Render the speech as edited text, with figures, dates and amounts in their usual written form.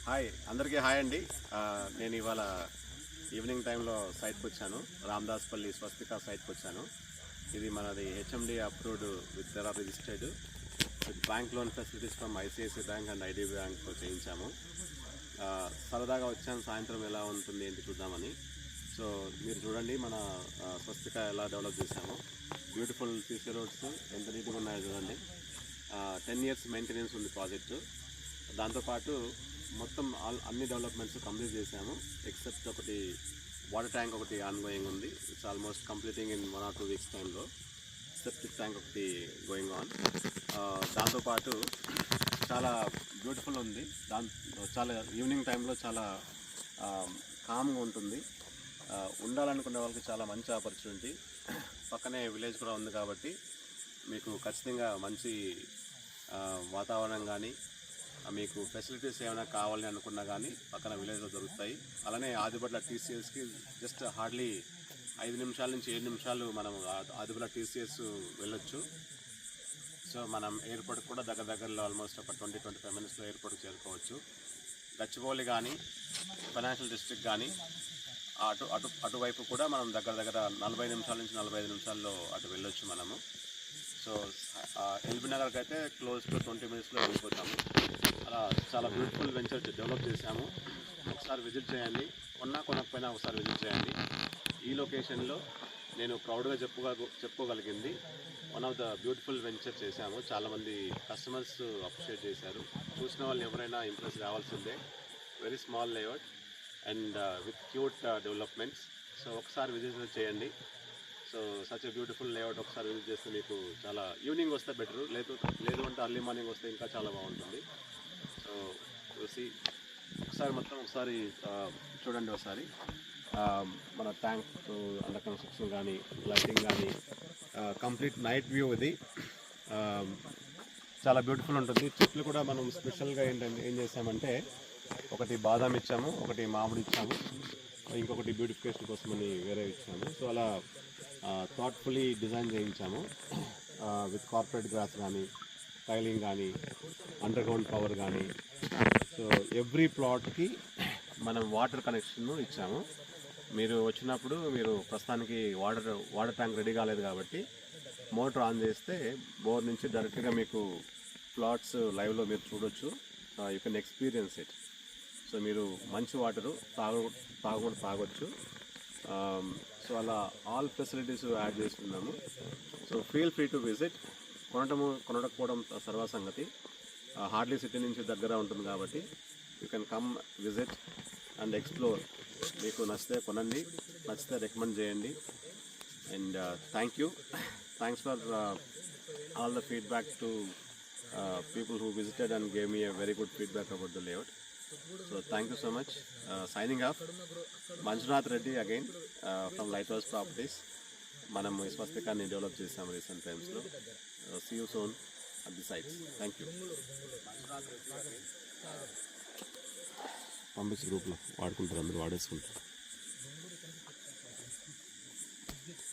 Hi అందరికీ hi అండి. నేను ఇవాళ ఈవినింగ్ టైంలో సైట్కి వచ్చాను. రామదాస్పల్లి స్వస్తిక సైట్కి వచ్చాను. ఇది మనది హెచ్ఎండి అప్రూవ్డ్ విత్ దర్ ఆర్ registered with bank loan facilities from ICICI bank and IDBI బ్యాంక్తో చేయించాము. సరదాగా వచ్చాను, సాయంత్రం ఎలా ఉంటుంది ఏంటి చూద్దామని. సో మీరు చూడండి మన స్వస్తిక ఎలా డెవలప్ చేశాము. బ్యూటిఫుల్ సీసీ రోడ్స్ ఎంత నీట్గా ఉన్నాయో చూడండి. 10 years మెయింటెనెన్స్ ఉంది ప్రాజెక్టు. దాంతోపాటు మొత్తం అన్ని డెవలప్మెంట్స్ కంప్లీట్ చేశాము. ఎక్సెప్ట్ ఒకటి వాటర్ ట్యాంక్ ఒకటి ఆన్గోయింగ్ ఉంది. It's almost completing in 1 or 2 weeks టైంలో. సెప్టిక్ ట్యాంక్ ఒకటి గోయింగ్ ఆన్. దాంతోపాటు చాలా బ్యూటిఫుల్ ఉంది. చాలా ఈవినింగ్ టైంలో చాలా కామ్గా ఉంటుంది. ఉండాలనుకునే వాళ్ళకి చాలా మంచి ఆపర్చునిటీ. పక్కనే విలేజ్ కూడా ఉంది కాబట్టి మీకు ఖచ్చితంగా మంచి వాతావరణం కానీ మీకు ఫెసిలిటీస్ ఏమైనా కావాలని అనుకున్నా కానీ పక్కన విలేజ్లో దొరుకుతాయి. అలానే ఆదిబట్ల టీసీఎస్కి జస్ట్ హార్డ్లీ 5 నిమిషాల నుంచి 7 నిమిషాలు మనం ఆదిబట్ల టీసీఎస్ వెళ్ళొచ్చు. సో మనం ఎయిర్పోర్ట్ కూడా దగ్గరలో ఆల్మోస్ట్ ఒక 20-25 minutesలో ఎయిర్పోర్ట్కి చేరుకోవచ్చు. గచ్చిబౌలి కానీ ఫైనాన్షియల్ డిస్ట్రిక్ట్ కానీ అటువైపు కూడా మనం దగ్గర 40 నిమిషాల నుంచి 45 నిమిషాల్లో అటు వెళ్ళొచ్చు మనము. సో ఎల్బీ నగర్కి అయితే క్లోజ్ టు 20 minutesలో వెళ్ళిపోతాము. అలా చాలా బ్యూటిఫుల్ వెంచర్ డెవలప్ చేశాము. ఒకసారి విజిట్ చేయండి. కొనకపోయినా ఒకసారి విజిట్ చేయండి. ఈ లొకేషన్లో నేను ప్రౌడ్గా చెప్పుకోగలిగింది one of the beautiful venture చేశాము. చాలామంది కస్టమర్స్ అప్రిషియేట్ చేశారు. చూసిన వాళ్ళు ఎవరైనా ఇంప్రెస్ కావాల్సిందే. Very small layout and with cute developments. So ఒకసారి విజిట్ చేయండి. So such a beautiful layout ఒకసారి విజిట్ చేస్తే మీకు చాలా ఈవినింగ్ వస్తే బెటరు, లేదు అంటే అర్లీ మార్నింగ్ వస్తే ఇంకా చాలా బాగుంటుంది. సో చూసి ఒకసారి చూడండి. ఒకసారి మన ట్యాంక్ అండర్ కన్స్ట్రక్షన్ కానీ లైటింగ్ కానీ కంప్లీట్ నైట్ వ్యూ ఇది. చాలా బ్యూటిఫుల్ ఉంటుంది. చెట్లు కూడా మనం స్పెషల్గా ఏం చేసామంటే ఒకటి బాదాం ఇచ్చాము, ఒకటి మామిడి ఇచ్చాము, ఇంకొకటి బ్యూటిఫికేషన్ కోసమని వేరే ఇచ్చాము. సో అలా థాట్ఫుల్లీ డిజైన్ చేయించాము. విత్ కార్పొరేట్ గ్రాస్ కానీ టైలింగ్ కానీ అండర్ గ్రౌండ్ పవర్ కానీ. సో ఎవ్రీ ప్లాట్కి మనం వాటర్ కనెక్షన్ ఇచ్చాము. మీరు వచ్చినప్పుడు మీరు ప్రస్తుతానికి వాటర్ ట్యాంక్ రెడీ కాలేదు కాబట్టి మోటార్ ఆన్ చేస్తే బోర్ నుంచి డైరెక్ట్గా మీకు ప్లాట్స్ లైవ్లో మీరు చూడొచ్చు. You can experience it. So మీరు మంచి వాటరు తాగొచ్చు. సో అలా ఆల్ ఫెసిలిటీస్ యాడ్ చేస్తున్నాము. So feel free to visit. కొనకపోవడం సర్వసంగతి. హార్డ్లీ సిటీ నుంచి దగ్గర ఉంటుంది కాబట్టి you can come visit and explore. మీకు నచ్చితే కొనండి, నచ్చితే రికమెండ్ చేయండి. And thanks for all the feedback to people who visited and gave me a very good feedback about the layout. So thank you so much. Signing off, Manjunath Reddy again from Lighthouse Properties. మనం ఈ స్వస్తికాన్ని develop చేసాము recent టైమ్స్లో. See you soon at the sites. Thank you. పంపించి గ్రూప్లో వాడుకుంటారు, అందరూ వాడేసుకుంటారు.